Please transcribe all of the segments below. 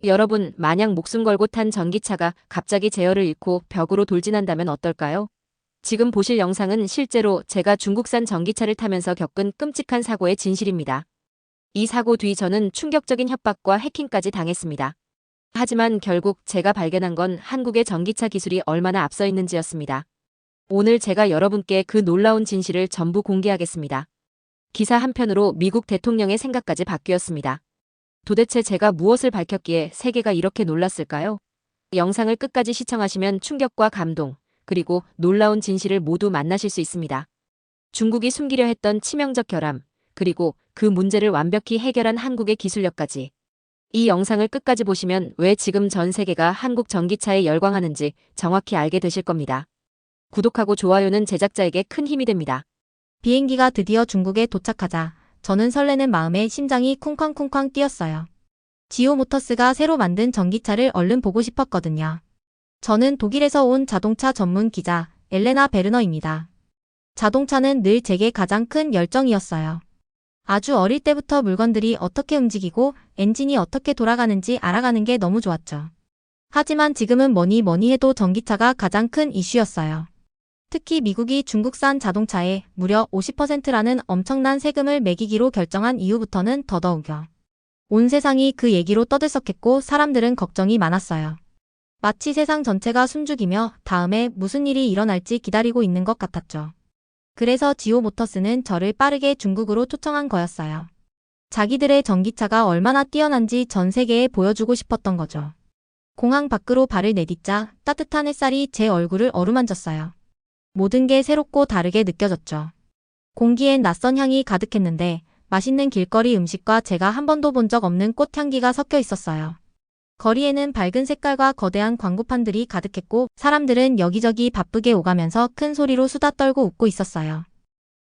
여러분, 만약 목숨 걸고 탄 전기차가 갑자기 제어를 잃고 벽으로 돌진한다면 어떨까요? 지금 보실 영상은 실제로 제가 중국산 전기차를 타면서 겪은 끔찍한 사고의 진실입니다. 이 사고 뒤 저는 충격적인 협박과 해킹까지 당했습니다. 하지만 결국 제가 발견한 건 한국의 전기차 기술이 얼마나 앞서 있는지였습니다. 오늘 제가 여러분께 그 놀라운 진실을 전부 공개하겠습니다. 기사 한편으로 미국 대통령의 생각까지 바뀌었습니다. 도대체 제가 무엇을 밝혔기에 세계가 이렇게 놀랐을까요? 영상을 끝까지 시청하시면 충격과 감동, 그리고 놀라운 진실을 모두 만나실 수 있습니다. 중국이 숨기려 했던 치명적 결함, 그리고 그 문제를 완벽히 해결한 한국의 기술력까지. 이 영상을 끝까지 보시면 왜 지금 전 세계가 한국 전기차에 열광하는지 정확히 알게 되실 겁니다. 구독하고 좋아요는 제작자에게 큰 힘이 됩니다. 비행기가 드디어 중국에 도착하자 저는 설레는 마음에 심장이 쿵쾅쿵쾅 뛰었어요. 지오 모터스가 새로 만든 전기차를 얼른 보고 싶었거든요. 저는 독일에서 온 자동차 전문 기자 엘레나 베르너입니다. 자동차는 늘 제게 가장 큰 열정이었어요. 아주 어릴 때부터 물건들이 어떻게 움직이고 엔진이 어떻게 돌아가는지 알아가는 게 너무 좋았죠. 하지만 지금은 뭐니 해도 전기차가 가장 큰 이슈였어요. 특히 미국이 중국산 자동차에 무려 50%라는 엄청난 세금을 매기기로 결정한 이후부터는 더더욱요. 온 세상이 그 얘기로 떠들썩했고 사람들은 걱정이 많았어요. 마치 세상 전체가 숨죽이며 다음에 무슨 일이 일어날지 기다리고 있는 것 같았죠. 그래서 지오 모터스는 저를 빠르게 중국으로 초청한 거였어요. 자기들의 전기차가 얼마나 뛰어난지 전 세계에 보여주고 싶었던 거죠. 공항 밖으로 발을 내딛자 따뜻한 햇살이 제 얼굴을 어루만졌어요. 모든 게 새롭고 다르게 느껴졌죠. 공기엔 낯선 향이 가득했는데 맛있는 길거리 음식과 제가 한 번도 본 적 없는 꽃향기가 섞여 있었어요. 거리에는 밝은 색깔과 거대한 광고판들이 가득했고 사람들은 여기저기 바쁘게 오가면서 큰 소리로 수다 떨고 웃고 있었어요.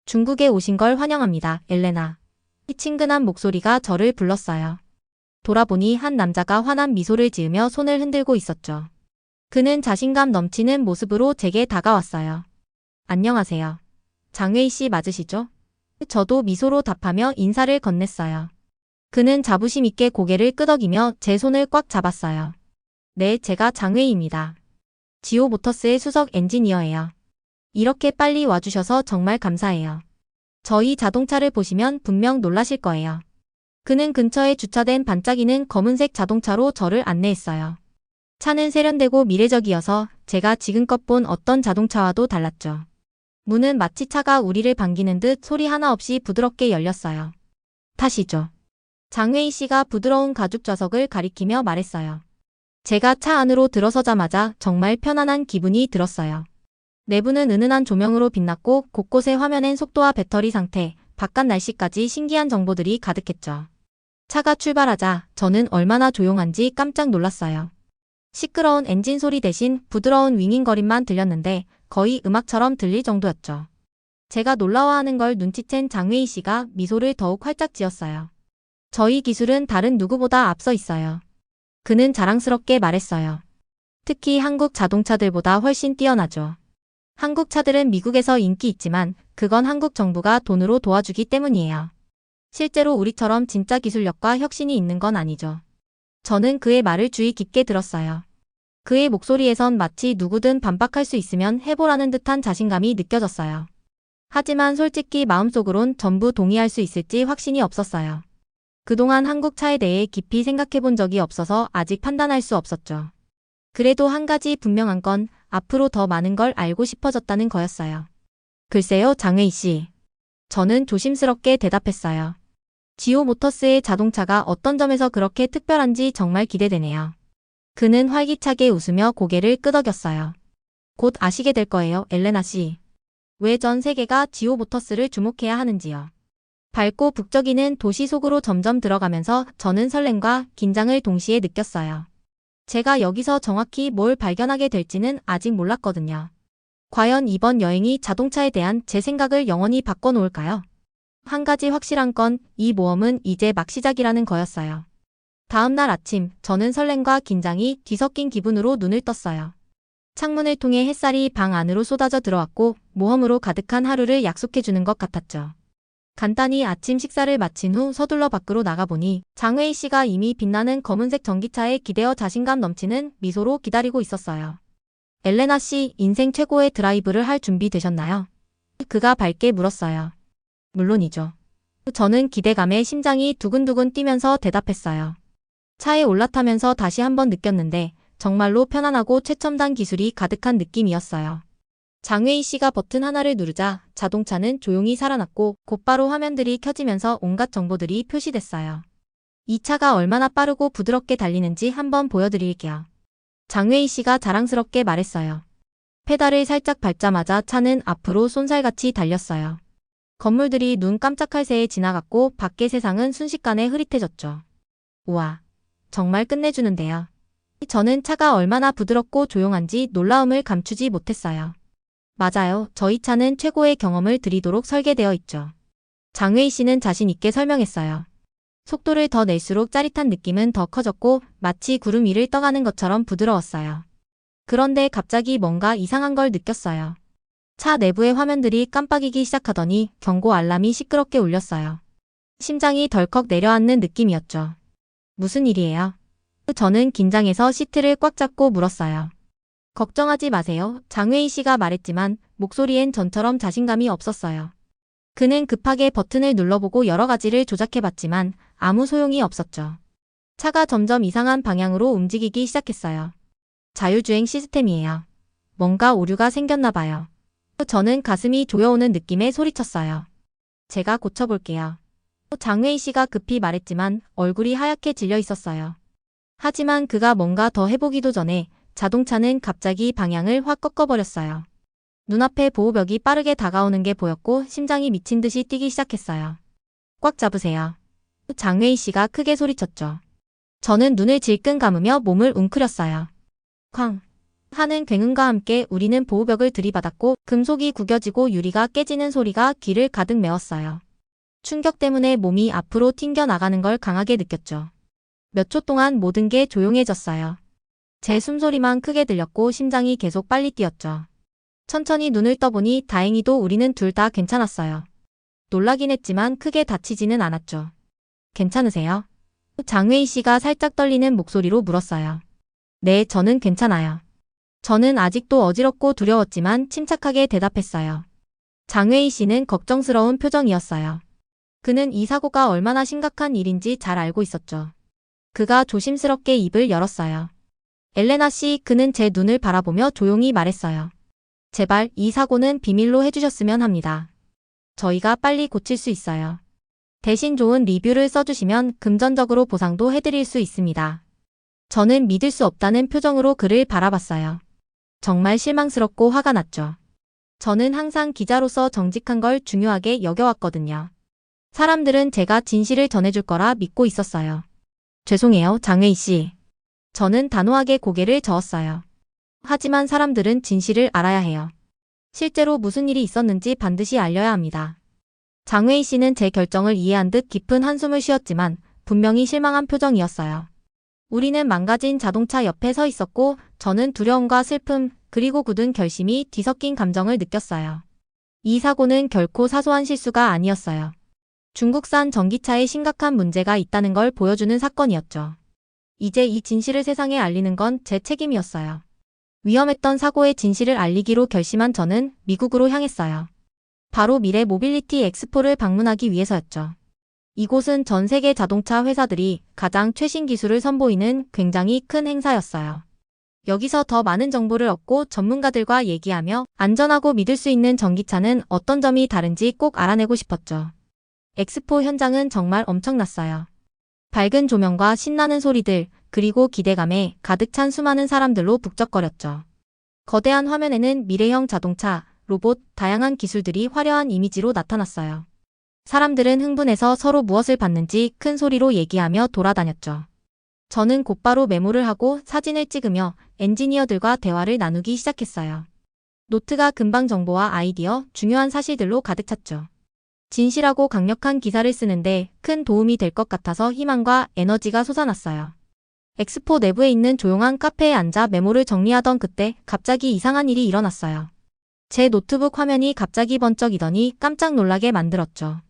중국에 오신 걸 환영합니다, 엘레나. 이 친근한 목소리가 저를 불렀어요. 돌아보니 한 남자가 환한 미소를 지으며 손을 흔들고 있었죠. 그는 자신감 넘치는 모습으로 제게 다가왔어요. 안녕하세요. 장웨이 씨 맞으시죠? 저도 미소로 답하며 인사를 건넸어요. 그는 자부심 있게 고개를 끄덕이며 제 손을 꽉 잡았어요. 네, 제가 장웨이입니다. 지오 모터스의 수석 엔지니어예요. 이렇게 빨리 와주셔서 정말 감사해요. 저희 자동차를 보시면 분명 놀라실 거예요. 그는 근처에 주차된 반짝이는 검은색 자동차로 저를 안내했어요. 차는 세련되고 미래적이어서 제가 지금껏 본 어떤 자동차와도 달랐죠. 문은 마치 차가 우리를 반기는 듯 소리 하나 없이 부드럽게 열렸어요. 타시죠. 장웨이 씨가 부드러운 가죽 좌석을 가리키며 말했어요. 제가 차 안으로 들어서자마자 정말 편안한 기분이 들었어요. 내부는 은은한 조명으로 빛났고 곳곳에 화면엔 속도와 배터리 상태, 바깥 날씨까지 신기한 정보들이 가득했죠. 차가 출발하자 저는 얼마나 조용한지 깜짝 놀랐어요. 시끄러운 엔진 소리 대신 부드러운 윙윙거림만 들렸는데 거의 음악처럼 들릴 정도였죠. 제가 놀라워하는 걸 눈치챈 장웨이 씨가 미소를 더욱 활짝 지었어요. 저희 기술은 다른 누구보다 앞서 있어요. 그는 자랑스럽게 말했어요. 특히 한국 자동차들보다 훨씬 뛰어나죠. 한국 차들은 미국에서 인기 있지만 그건 한국 정부가 돈으로 도와주기 때문이에요. 실제로 우리처럼 진짜 기술력과 혁신이 있는 건 아니죠. 저는 그의 말을 주의 깊게 들었어요. 그의 목소리에선 마치 누구든 반박할 수 있으면 해보라는 듯한 자신감이 느껴졌어요. 하지만 솔직히 마음속으론 전부 동의할 수 있을지 확신이 없었어요. 그동안 한국 차에 대해 깊이 생각해 본 적이 없어서 아직 판단할 수 없었죠. 그래도 한 가지 분명한 건 앞으로 더 많은 걸 알고 싶어졌다는 거였어요. 글쎄요, 장웨이 씨. 저는 조심스럽게 대답했어요. 지오 모터스의 자동차가 어떤 점에서 그렇게 특별한지 정말 기대되네요. 그는 활기차게 웃으며 고개를 끄덕였어요. 곧 아시게 될 거예요, 엘레나 씨. 왜 전 세계가 지오 모터스를 주목해야 하는지요. 밝고 북적이는 도시 속으로 점점 들어가면서 저는 설렘과 긴장을 동시에 느꼈어요. 제가 여기서 정확히 뭘 발견하게 될지는 아직 몰랐거든요. 과연 이번 여행이 자동차에 대한 제 생각을 영원히 바꿔놓을까요? 한 가지 확실한 건 이 모험은 이제 막 시작이라는 거였어요. 다음 날 아침, 저는 설렘과 긴장이 뒤섞인 기분으로 눈을 떴어요. 창문을 통해 햇살이 방 안으로 쏟아져 들어왔고 모험으로 가득한 하루를 약속해주는 것 같았죠. 간단히 아침 식사를 마친 후 서둘러 밖으로 나가보니 장웨이 씨가 이미 빛나는 검은색 전기차에 기대어 자신감 넘치는 미소로 기다리고 있었어요. 엘레나 씨, 인생 최고의 드라이브를 할 준비 되셨나요? 그가 밝게 물었어요. 물론이죠. 저는 기대감에 심장이 두근두근 뛰면서 대답했어요. 차에 올라타면서 다시 한번 느꼈는데 정말로 편안하고 최첨단 기술이 가득한 느낌이었어요. 장웨이 씨가 버튼 하나를 누르자 자동차는 조용히 살아났고 곧바로 화면들이 켜지면서 온갖 정보들이 표시됐어요. 이 차가 얼마나 빠르고 부드럽게 달리는지 한번 보여드릴게요. 장웨이 씨가 자랑스럽게 말했어요. 페달을 살짝 밟자마자 차는 앞으로 쏜살같이 달렸어요. 건물들이 눈 깜짝할 새에 지나갔고 밖의 세상은 순식간에 흐릿해졌죠. 우와, 정말 끝내주는데요. 저는 차가 얼마나 부드럽고 조용한지 놀라움을 감추지 못했어요. 맞아요. 저희 차는 최고의 경험을 드리도록 설계되어 있죠. 장웨이 씨는 자신 있게 설명했어요. 속도를 더 낼수록 짜릿한 느낌은 더 커졌고 마치 구름 위를 떠가는 것처럼 부드러웠어요. 그런데 갑자기 뭔가 이상한 걸 느꼈어요. 차 내부의 화면들이 깜빡이기 시작하더니 경고 알람이 시끄럽게 울렸어요. 심장이 덜컥 내려앉는 느낌이었죠. 무슨 일이에요? 저는 긴장해서 시트를 꽉 잡고 물었어요. 걱정하지 마세요. 장웨이 씨가 말했지만 목소리엔 전처럼 자신감이 없었어요. 그는 급하게 버튼을 눌러보고 여러 가지를 조작해봤지만 아무 소용이 없었죠. 차가 점점 이상한 방향으로 움직이기 시작했어요. 자율주행 시스템이에요. 뭔가 오류가 생겼나 봐요. 저는 가슴이 조여오는 느낌에 소리쳤어요. 제가 고쳐볼게요. 장웨이 씨가 급히 말했지만 얼굴이 하얗게 질려 있었어요. 하지만 그가 뭔가 더 해보기도 전에 자동차는 갑자기 방향을 확 꺾어버렸어요. 눈앞에 보호벽이 빠르게 다가오는 게 보였고 심장이 미친 듯이 뛰기 시작했어요. 꽉 잡으세요. 장웨이 씨가 크게 소리쳤죠. 저는 눈을 질끈 감으며 몸을 웅크렸어요. 쾅! 하는 굉음과 함께 우리는 보호벽을 들이받았고 금속이 구겨지고 유리가 깨지는 소리가 귀를 가득 메웠어요. 충격 때문에 몸이 앞으로 튕겨 나가는 걸 강하게 느꼈죠. 몇 초 동안 모든 게 조용해졌어요. 제 숨소리만 크게 들렸고 심장이 계속 빨리 뛰었죠. 천천히 눈을 떠보니 다행히도 우리는 둘 다 괜찮았어요. 놀라긴 했지만 크게 다치지는 않았죠. 괜찮으세요? 장웨이 씨가 살짝 떨리는 목소리로 물었어요. 네, 저는 괜찮아요. 저는 아직도 어지럽고 두려웠지만 침착하게 대답했어요. 장웨이 씨는 걱정스러운 표정이었어요. 그는 이 사고가 얼마나 심각한 일인지 잘 알고 있었죠. 그가 조심스럽게 입을 열었어요. 엘레나 씨, 그는 제 눈을 바라보며 조용히 말했어요. 제발 이 사고는 비밀로 해주셨으면 합니다. 저희가 빨리 고칠 수 있어요. 대신 좋은 리뷰를 써주시면 금전적으로 보상도 해드릴 수 있습니다. 저는 믿을 수 없다는 표정으로 그를 바라봤어요. 정말 실망스럽고 화가 났죠. 저는 항상 기자로서 정직한 걸 중요하게 여겨왔거든요. 사람들은 제가 진실을 전해줄 거라 믿고 있었어요. 죄송해요, 장웨이 씨. 저는 단호하게 고개를 저었어요. 하지만 사람들은 진실을 알아야 해요. 실제로 무슨 일이 있었는지 반드시 알려야 합니다. 장웨이 씨는 제 결정을 이해한 듯 깊은 한숨을 쉬었지만 분명히 실망한 표정이었어요. 우리는 망가진 자동차 옆에 서 있었고 저는 두려움과 슬픔 그리고 굳은 결심이 뒤섞인 감정을 느꼈어요. 이 사고는 결코 사소한 실수가 아니었어요. 중국산 전기차에 심각한 문제가 있다는 걸 보여주는 사건이었죠. 이제 이 진실을 세상에 알리는 건 제 책임이었어요. 위험했던 사고의 진실을 알리기로 결심한 저는 미국으로 향했어요. 바로 미래 모빌리티 엑스포를 방문하기 위해서였죠. 이곳은 전 세계 자동차 회사들이 가장 최신 기술을 선보이는 굉장히 큰 행사였어요. 여기서 더 많은 정보를 얻고 전문가들과 얘기하며 안전하고 믿을 수 있는 전기차는 어떤 점이 다른지 꼭 알아내고 싶었죠. 엑스포 현장은 정말 엄청났어요. 밝은 조명과 신나는 소리들, 그리고 기대감에 가득 찬 수많은 사람들로 북적거렸죠. 거대한 화면에는 미래형 자동차, 로봇, 다양한 기술들이 화려한 이미지로 나타났어요. 사람들은 흥분해서 서로 무엇을 봤는지 큰 소리로 얘기하며 돌아다녔죠. 저는 곧바로 메모를 하고 사진을 찍으며 엔지니어들과 대화를 나누기 시작했어요. 노트가 금방 정보와 아이디어, 중요한 사실들로 가득 찼죠. 진실하고 강력한 기사를 쓰는데 큰 도움이 될 것 같아서 희망과 에너지가 솟아났어요. 엑스포 내부에 있는 조용한 카페에 앉아 메모를 정리하던 그때 갑자기 이상한 일이 일어났어요. 제 노트북 화면이 갑자기 번쩍이더니 깜짝 놀라게 만들었죠.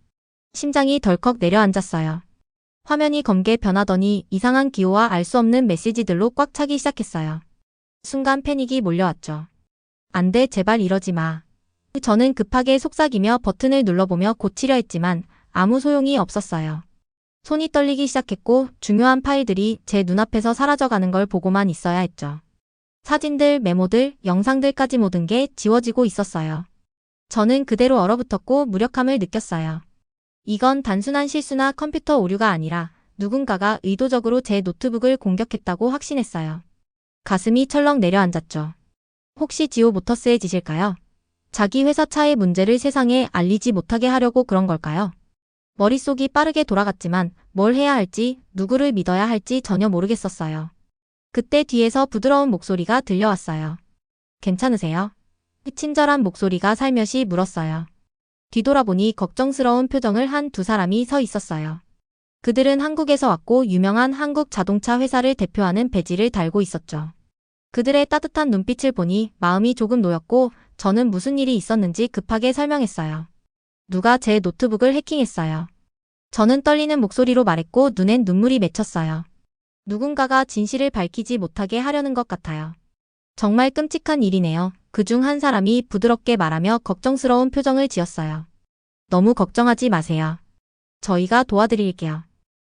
심장이 덜컥 내려앉았어요. 화면이 검게 변하더니 이상한 기호와 알 수 없는 메시지들로 꽉 차기 시작했어요. 순간 패닉이 몰려왔죠. 안 돼, 제발 이러지 마. 저는 급하게 속삭이며 버튼을 눌러보며 고치려 했지만 아무 소용이 없었어요. 손이 떨리기 시작했고 중요한 파일들이 제 눈앞에서 사라져가는 걸 보고만 있어야 했죠. 사진들, 메모들, 영상들까지 모든 게 지워지고 있었어요. 저는 그대로 얼어붙었고 무력함을 느꼈어요. 이건 단순한 실수나 컴퓨터 오류가 아니라 누군가가 의도적으로 제 노트북을 공격했다고 확신했어요. 가슴이 철렁 내려앉았죠. 혹시 지오 모터스의 짓일까요? 자기 회사 차의 문제를 세상에 알리지 못하게 하려고 그런 걸까요? 머릿속이 빠르게 돌아갔지만 뭘 해야 할지, 누구를 믿어야 할지 전혀 모르겠었어요. 그때 뒤에서 부드러운 목소리가 들려왔어요. 괜찮으세요? 친절한 목소리가 살며시 물었어요. 뒤돌아보니 걱정스러운 표정을 한 두 사람이 서 있었어요. 그들은 한국에서 왔고 유명한 한국 자동차 회사를 대표하는 배지를 달고 있었죠. 그들의 따뜻한 눈빛을 보니 마음이 조금 놓였고 저는 무슨 일이 있었는지 급하게 설명했어요. 누가 제 노트북을 해킹했어요. 저는 떨리는 목소리로 말했고 눈엔 눈물이 맺혔어요. 누군가가 진실을 밝히지 못하게 하려는 것 같아요. 정말 끔찍한 일이네요. 그중 한 사람이 부드럽게 말하며 걱정스러운 표정을 지었어요. 너무 걱정하지 마세요. 저희가 도와드릴게요.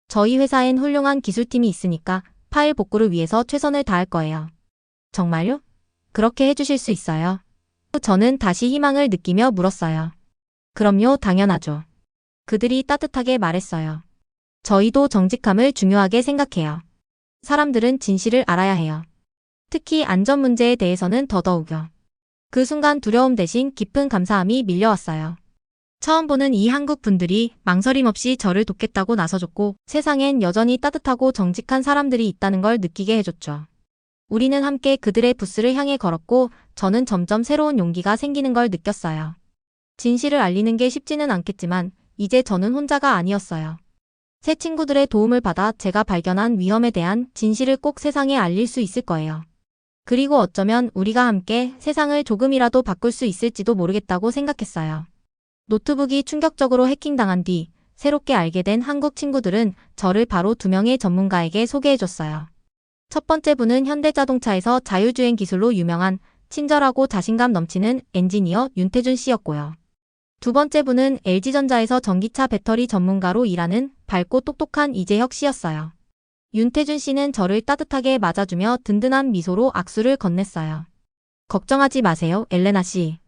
저희 회사엔 훌륭한 기술팀이 있으니까 파일 복구를 위해서 최선을 다할 거예요. 정말요? 그렇게 해주실 수 있어요? 저는 다시 희망을 느끼며 물었어요. 그럼요, 당연하죠. 그들이 따뜻하게 말했어요. 저희도 정직함을 중요하게 생각해요. 사람들은 진실을 알아야 해요. 특히 안전 문제에 대해서는 더더욱요. 그 순간 두려움 대신 깊은 감사함이 밀려왔어요. 처음 보는 이 한국 분들이 망설임 없이 저를 돕겠다고 나서줬고 세상엔 여전히 따뜻하고 정직한 사람들이 있다는 걸 느끼게 해줬죠. 우리는 함께 그들의 부스를 향해 걸었고 저는 점점 새로운 용기가 생기는 걸 느꼈어요. 진실을 알리는 게 쉽지는 않겠지만 이제 저는 혼자가 아니었어요. 새 친구들의 도움을 받아 제가 발견한 위험에 대한 진실을 꼭 세상에 알릴 수 있을 거예요. 그리고 어쩌면 우리가 함께 세상을 조금이라도 바꿀 수 있을지도 모르겠다고 생각했어요. 노트북이 충격적으로 해킹당한 뒤 새롭게 알게 된 한국 친구들은 저를 바로 두 명의 전문가에게 소개해줬어요. 첫 번째 분은 현대자동차에서 자율주행 기술로 유명한 친절하고 자신감 넘치는 엔지니어 윤태준 씨였고요. 두 번째 분은 LG전자에서 전기차 배터리 전문가로 일하는 밝고 똑똑한 이재혁 씨였어요. 윤태준 씨는 저를 따뜻하게 맞아주며 든든한 미소로 악수를 건넸어요. 걱정하지 마세요, 엘레나 씨.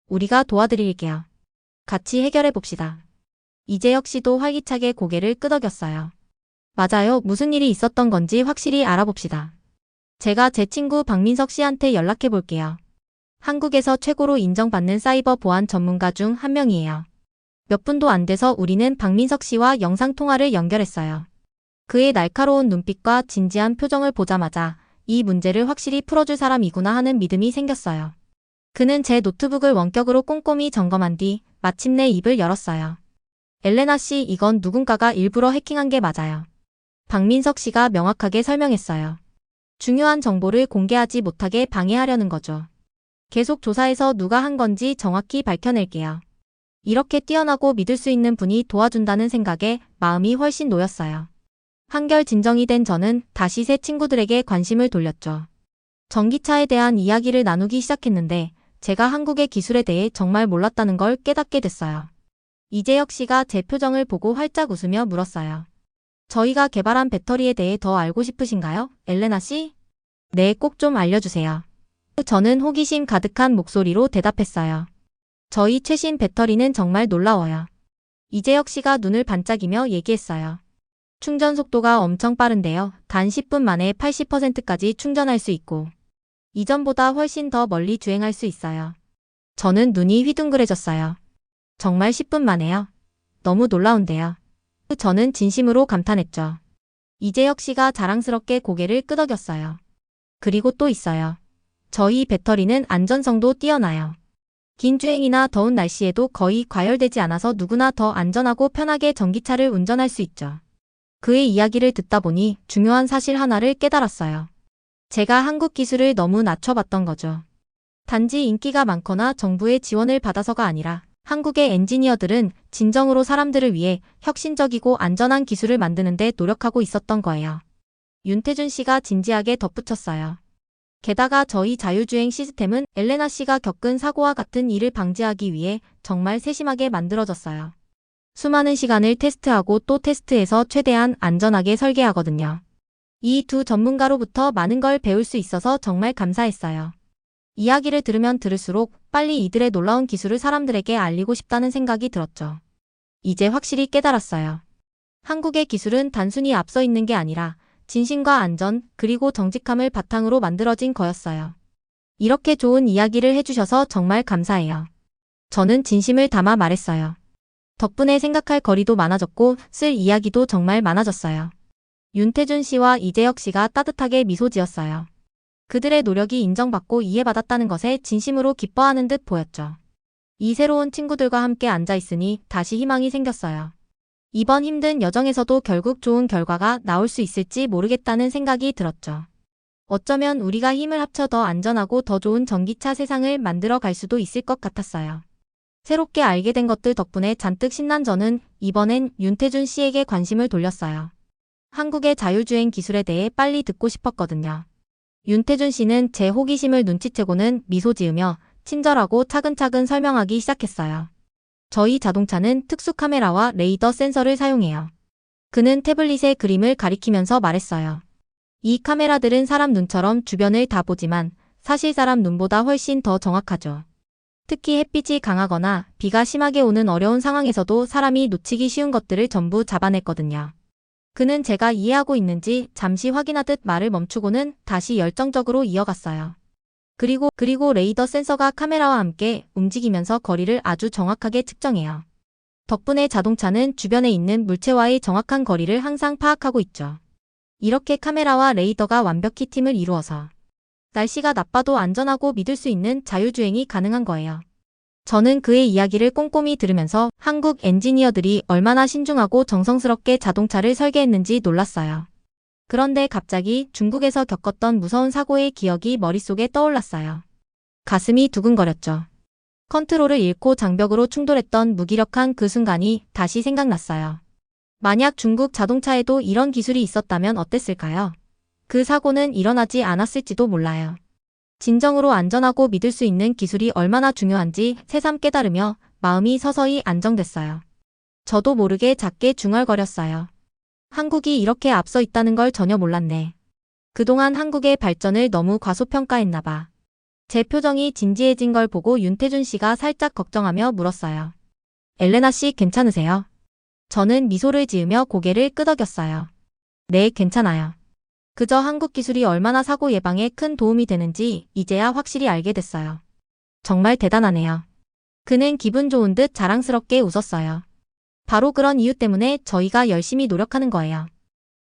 우리가 도와드릴게요. 같이 해결해 봅시다. 이재혁 씨도 활기차게 고개를 끄덕였어요. 맞아요, 무슨 일이 있었던 건지 확실히 알아봅시다. 제가 제 친구 박민석 씨한테 연락해 볼게요. 한국에서 최고로 인정받는 사이버 보안 전문가 중 한 명이에요. 몇 분도 안 돼서 우리는 박민석 씨와 영상통화를 연결했어요. 그의 날카로운 눈빛과 진지한 표정을 보자마자 이 문제를 확실히 풀어줄 사람이구나 하는 믿음이 생겼어요. 그는 제 노트북을 원격으로 꼼꼼히 점검한 뒤 마침내 입을 열었어요. 엘레나 씨, 이건 누군가가 일부러 해킹한 게 맞아요. 박민석 씨가 명확하게 설명했어요. 중요한 정보를 공개하지 못하게 방해하려는 거죠. 계속 조사해서 누가 한 건지 정확히 밝혀낼게요. 이렇게 뛰어나고 믿을 수 있는 분이 도와준다는 생각에 마음이 훨씬 놓였어요. 한결 진정이 된 저는 다시 새 친구들에게 관심을 돌렸죠. 전기차에 대한 이야기를 나누기 시작했는데 제가 한국의 기술에 대해 정말 몰랐다는 걸 깨닫게 됐어요. 이재혁 씨가 제 표정을 보고 활짝 웃으며 물었어요. 저희가 개발한 배터리에 대해 더 알고 싶으신가요, 엘레나 씨? 네, 꼭 좀 알려주세요. 저는 호기심 가득한 목소리로 대답했어요. 저희 최신 배터리는 정말 놀라워요. 이재혁 씨가 눈을 반짝이며 얘기했어요. 충전 속도가 엄청 빠른데요. 단 10분 만에 80%까지 충전할 수 있고 이전보다 훨씬 더 멀리 주행할 수 있어요. 저는 눈이 휘둥그레졌어요. 정말 10분 만에요? 너무 놀라운데요. 저는 진심으로 감탄했죠. 이재혁 씨가 자랑스럽게 고개를 끄덕였어요. 그리고 또 있어요. 저희 배터리는 안전성도 뛰어나요. 긴 주행이나 더운 날씨에도 거의 과열되지 않아서 누구나 더 안전하고 편하게 전기차를 운전할 수 있죠. 그의 이야기를 듣다 보니 중요한 사실 하나를 깨달았어요. 제가 한국 기술을 너무 낮춰봤던 거죠. 단지 인기가 많거나 정부의 지원을 받아서가 아니라 한국의 엔지니어들은 진정으로 사람들을 위해 혁신적이고 안전한 기술을 만드는 데 노력하고 있었던 거예요. 윤태준 씨가 진지하게 덧붙였어요. 게다가 저희 자율주행 시스템은 엘레나 씨가 겪은 사고와 같은 일을 방지하기 위해 정말 세심하게 만들어졌어요. 수많은 시간을 테스트하고 또 테스트해서 최대한 안전하게 설계하거든요. 이 두 전문가로부터 많은 걸 배울 수 있어서 정말 감사했어요. 이야기를 들으면 들을수록 빨리 이들의 놀라운 기술을 사람들에게 알리고 싶다는 생각이 들었죠. 이제 확실히 깨달았어요. 한국의 기술은 단순히 앞서 있는 게 아니라 진심과 안전, 그리고 정직함을 바탕으로 만들어진 거였어요. 이렇게 좋은 이야기를 해주셔서 정말 감사해요. 저는 진심을 담아 말했어요. 덕분에 생각할 거리도 많아졌고 쓸 이야기도 정말 많아졌어요. 윤태준 씨와 이재혁 씨가 따뜻하게 미소 지었어요. 그들의 노력이 인정받고 이해받았다는 것에 진심으로 기뻐하는 듯 보였죠. 이 새로운 친구들과 함께 앉아있으니 다시 희망이 생겼어요. 이번 힘든 여정에서도 결국 좋은 결과가 나올 수 있을지 모르겠다는 생각이 들었죠. 어쩌면 우리가 힘을 합쳐 더 안전하고 더 좋은 전기차 세상을 만들어 갈 수도 있을 것 같았어요. 새롭게 알게 된 것들 덕분에 잔뜩 신난 저는 이번엔 윤태준 씨에게 관심을 돌렸어요. 한국의 자율주행 기술에 대해 빨리 듣고 싶었거든요. 윤태준 씨는 제 호기심을 눈치채고는 미소 지으며 친절하고 차근차근 설명하기 시작했어요. 저희 자동차는 특수 카메라와 레이더 센서를 사용해요. 그는 태블릿에 그림을 가리키면서 말했어요. 이 카메라들은 사람 눈처럼 주변을 다 보지만 사실 사람 눈보다 훨씬 더 정확하죠. 특히 햇빛이 강하거나 비가 심하게 오는 어려운 상황에서도 사람이 놓치기 쉬운 것들을 전부 잡아냈거든요. 그는 제가 이해하고 있는지 잠시 확인하듯 말을 멈추고는 다시 열정적으로 이어갔어요. 그리고 레이더 센서가 카메라와 함께 움직이면서 거리를 아주 정확하게 측정해요. 덕분에 자동차는 주변에 있는 물체와의 정확한 거리를 항상 파악하고 있죠. 이렇게 카메라와 레이더가 완벽히 팀을 이루어서 날씨가 나빠도 안전하고 믿을 수 있는 자율주행이 가능한 거예요. 저는 그의 이야기를 꼼꼼히 들으면서 한국 엔지니어들이 얼마나 신중하고 정성스럽게 자동차를 설계했는지 놀랐어요. 그런데 갑자기 중국에서 겪었던 무서운 사고의 기억이 머릿속에 떠올랐어요. 가슴이 두근거렸죠. 컨트롤을 잃고 장벽으로 충돌했던 무기력한 그 순간이 다시 생각났어요. 만약 중국 자동차에도 이런 기술이 있었다면 어땠을까요? 그 사고는 일어나지 않았을지도 몰라요. 진정으로 안전하고 믿을 수 있는 기술이 얼마나 중요한지 새삼 깨달으며 마음이 서서히 안정됐어요. 저도 모르게 작게 중얼거렸어요. 한국이 이렇게 앞서 있다는 걸 전혀 몰랐네. 그동안 한국의 발전을 너무 과소평가했나 봐. 제 표정이 진지해진 걸 보고 윤태준 씨가 살짝 걱정하며 물었어요. 엘레나 씨 괜찮으세요? 저는 미소를 지으며 고개를 끄덕였어요. 네, 괜찮아요. 그저 한국 기술이 얼마나 사고 예방에 큰 도움이 되는지 이제야 확실히 알게 됐어요. 정말 대단하네요. 그는 기분 좋은 듯 자랑스럽게 웃었어요. 바로 그런 이유 때문에 저희가 열심히 노력하는 거예요.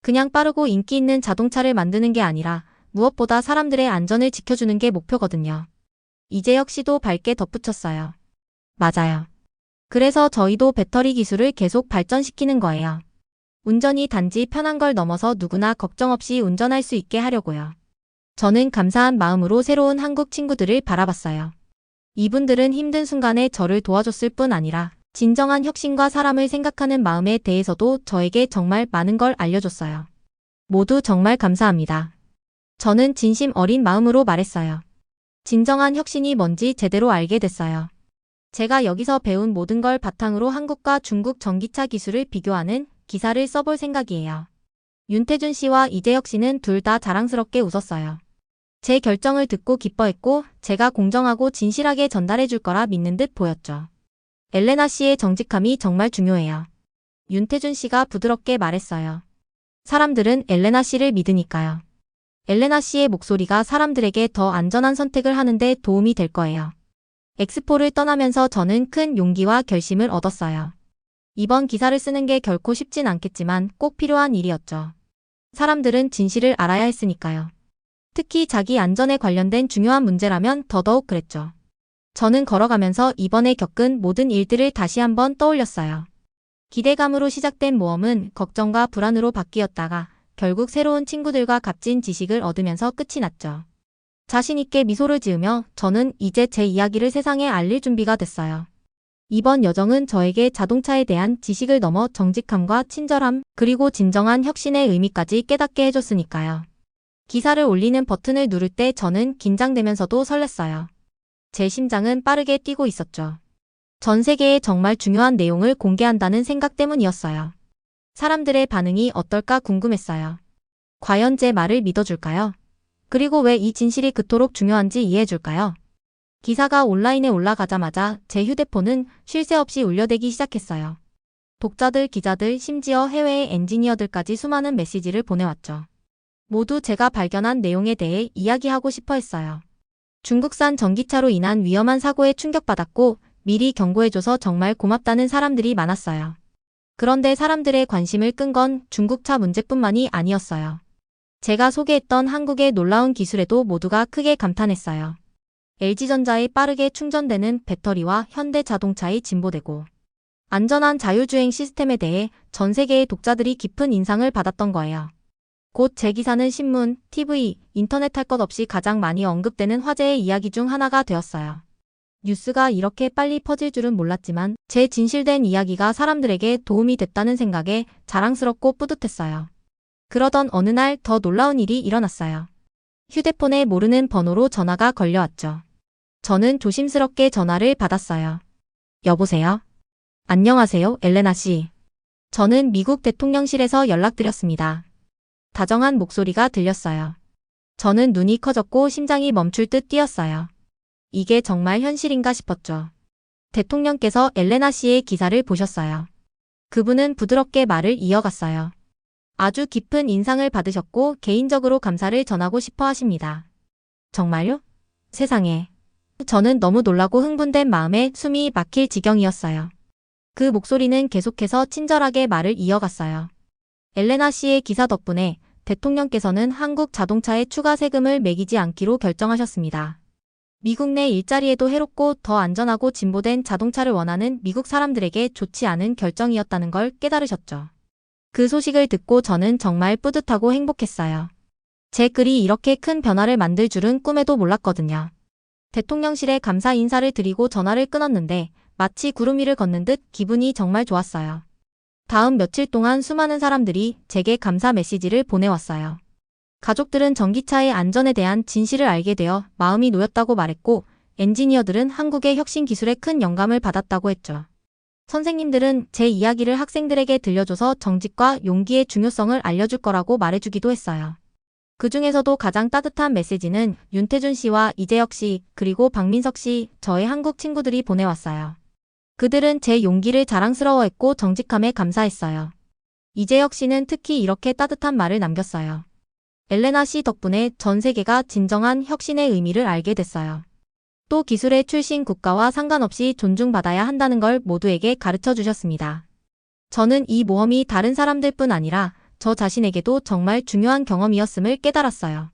그냥 빠르고 인기 있는 자동차를 만드는 게 아니라 무엇보다 사람들의 안전을 지켜주는 게 목표거든요. 이재혁 씨도 밝게 덧붙였어요. 맞아요. 그래서 저희도 배터리 기술을 계속 발전시키는 거예요. 운전이 단지 편한 걸 넘어서 누구나 걱정 없이 운전할 수 있게 하려고요. 저는 감사한 마음으로 새로운 한국 친구들을 바라봤어요. 이분들은 힘든 순간에 저를 도와줬을 뿐 아니라 진정한 혁신과 사람을 생각하는 마음에 대해서도 저에게 정말 많은 걸 알려줬어요. 모두 정말 감사합니다. 저는 진심 어린 마음으로 말했어요. 진정한 혁신이 뭔지 제대로 알게 됐어요. 제가 여기서 배운 모든 걸 바탕으로 한국과 중국 전기차 기술을 비교하는 기사를 써볼 생각이에요. 윤태준 씨와 이재혁 씨는 둘 다 자랑스럽게 웃었어요. 제 결정을 듣고 기뻐했고 제가 공정하고 진실하게 전달해 줄 거라 믿는 듯 보였죠. 엘레나 씨의 정직함이 정말 중요해요. 윤태준 씨가 부드럽게 말했어요. 사람들은 엘레나 씨를 믿으니까요. 엘레나 씨의 목소리가 사람들에게 더 안전한 선택을 하는데 도움이 될 거예요. 엑스포를 떠나면서 저는 큰 용기와 결심을 얻었어요. 이번 기사를 쓰는 게 결코 쉽진 않겠지만 꼭 필요한 일이었죠. 사람들은 진실을 알아야 했으니까요. 특히 자기 안전에 관련된 중요한 문제라면 더더욱 그랬죠. 저는 걸어가면서 이번에 겪은 모든 일들을 다시 한번 떠올렸어요. 기대감으로 시작된 모험은 걱정과 불안으로 바뀌었다가 결국 새로운 친구들과 값진 지식을 얻으면서 끝이 났죠. 자신 있게 미소를 지으며 저는 이제 제 이야기를 세상에 알릴 준비가 됐어요. 이번 여정은 저에게 자동차에 대한 지식을 넘어 정직함과 친절함, 그리고 진정한 혁신의 의미까지 깨닫게 해줬으니까요. 기사를 올리는 버튼을 누를 때 저는 긴장되면서도 설렜어요. 제 심장은 빠르게 뛰고 있었죠. 전 세계에 정말 중요한 내용을 공개한다는 생각 때문이었어요. 사람들의 반응이 어떨까 궁금했어요. 과연 제 말을 믿어줄까요? 그리고 왜 이 진실이 그토록 중요한지 이해해줄까요? 기사가 온라인에 올라가자마자 제 휴대폰은 쉴 새 없이 울려대기 시작했어요. 독자들, 기자들, 심지어 해외의 엔지니어들까지 수많은 메시지를 보내왔죠. 모두 제가 발견한 내용에 대해 이야기하고 싶어 했어요. 중국산 전기차로 인한 위험한 사고에 충격받았고 미리 경고해줘서 정말 고맙다는 사람들이 많았어요. 그런데 사람들의 관심을 끈 건 중국차 문제뿐만이 아니었어요. 제가 소개했던 한국의 놀라운 기술에도 모두가 크게 감탄했어요. LG전자의 빠르게 충전되는 배터리와 현대자동차의 진보되고 안전한 자율주행 시스템에 대해 전 세계의 독자들이 깊은 인상을 받았던 거예요. 곧 제 기사는 신문, TV, 인터넷 할 것 없이 가장 많이 언급되는 화제의 이야기 중 하나가 되었어요. 뉴스가 이렇게 빨리 퍼질 줄은 몰랐지만 제 진실된 이야기가 사람들에게 도움이 됐다는 생각에 자랑스럽고 뿌듯했어요. 그러던 어느 날 더 놀라운 일이 일어났어요. 휴대폰에 모르는 번호로 전화가 걸려왔죠. 저는 조심스럽게 전화를 받았어요. 여보세요? 안녕하세요, 엘레나 씨. 저는 미국 대통령실에서 연락드렸습니다. 다정한 목소리가 들렸어요. 저는 눈이 커졌고 심장이 멈출 듯 뛰었어요. 이게 정말 현실인가 싶었죠. 대통령께서 엘레나 씨의 기사를 보셨어요. 그분은 부드럽게 말을 이어갔어요. 아주 깊은 인상을 받으셨고 개인적으로 감사를 전하고 싶어 하십니다. 정말요? 세상에. 저는 너무 놀라고 흥분된 마음에 숨이 막힐 지경이었어요. 그 목소리는 계속해서 친절하게 말을 이어갔어요. 엘레나 씨의 기사 덕분에 대통령께서는 한국 자동차에 추가 세금을 매기지 않기로 결정하셨습니다. 미국 내 일자리에도 해롭고 더 안전하고 진보된 자동차를 원하는 미국 사람들에게 좋지 않은 결정이었다는 걸 깨달으셨죠. 그 소식을 듣고 저는 정말 뿌듯하고 행복했어요. 제 글이 이렇게 큰 변화를 만들 줄은 꿈에도 몰랐거든요. 대통령실에 감사 인사를 드리고 전화를 끊었는데 마치 구름 위를 걷는 듯 기분이 정말 좋았어요. 다음 며칠 동안 수많은 사람들이 제게 감사 메시지를 보내왔어요. 가족들은 전기차의 안전에 대한 진실을 알게 되어 마음이 놓였다고 말했고 엔지니어들은 한국의 혁신 기술에 큰 영감을 받았다고 했죠. 선생님들은 제 이야기를 학생들에게 들려줘서 정직과 용기의 중요성을 알려줄 거라고 말해주기도 했어요. 그 중에서도 가장 따뜻한 메시지는 윤태준 씨와 이재혁 씨, 그리고 박민석 씨, 저의 한국 친구들이 보내왔어요. 그들은 제 용기를 자랑스러워했고 정직함에 감사했어요. 이재혁 씨는 특히 이렇게 따뜻한 말을 남겼어요. 엘레나 씨 덕분에 전 세계가 진정한 혁신의 의미를 알게 됐어요. 또 기술의 출신 국가와 상관없이 존중받아야 한다는 걸 모두에게 가르쳐 주셨습니다. 저는 이 모험이 다른 사람들뿐 아니라 저 자신에게도 정말 중요한 경험이었음을 깨달았어요.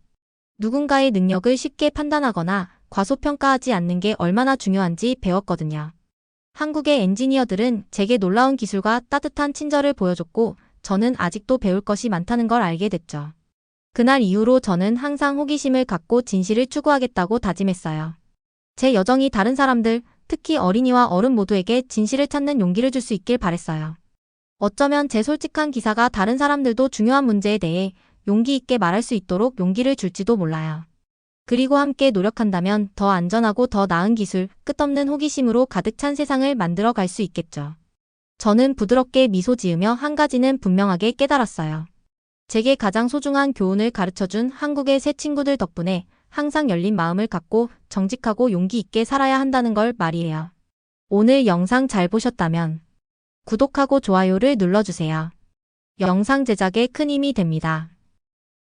누군가의 능력을 쉽게 판단하거나 과소평가하지 않는 게 얼마나 중요한지 배웠거든요. 한국의 엔지니어들은 제게 놀라운 기술과 따뜻한 친절을 보여줬고 저는 아직도 배울 것이 많다는 걸 알게 됐죠. 그날 이후로 저는 항상 호기심을 갖고 진실을 추구하겠다고 다짐했어요. 제 여정이 다른 사람들, 특히 어린이와 어른 모두에게 진실을 찾는 용기를 줄 수 있길 바랬어요. 어쩌면 제 솔직한 기사가 다른 사람들도 중요한 문제에 대해 용기 있게 말할 수 있도록 용기를 줄지도 몰라요. 그리고 함께 노력한다면 더 안전하고 더 나은 기술, 끝없는 호기심으로 가득 찬 세상을 만들어 갈 수 있겠죠. 저는 부드럽게 미소 지으며 한 가지는 분명하게 깨달았어요. 제게 가장 소중한 교훈을 가르쳐준 한국의 새 친구들 덕분에 항상 열린 마음을 갖고 정직하고 용기 있게 살아야 한다는 걸 말이에요. 오늘 영상 잘 보셨다면 구독하고 좋아요를 눌러주세요. 영상 제작에 큰 힘이 됩니다.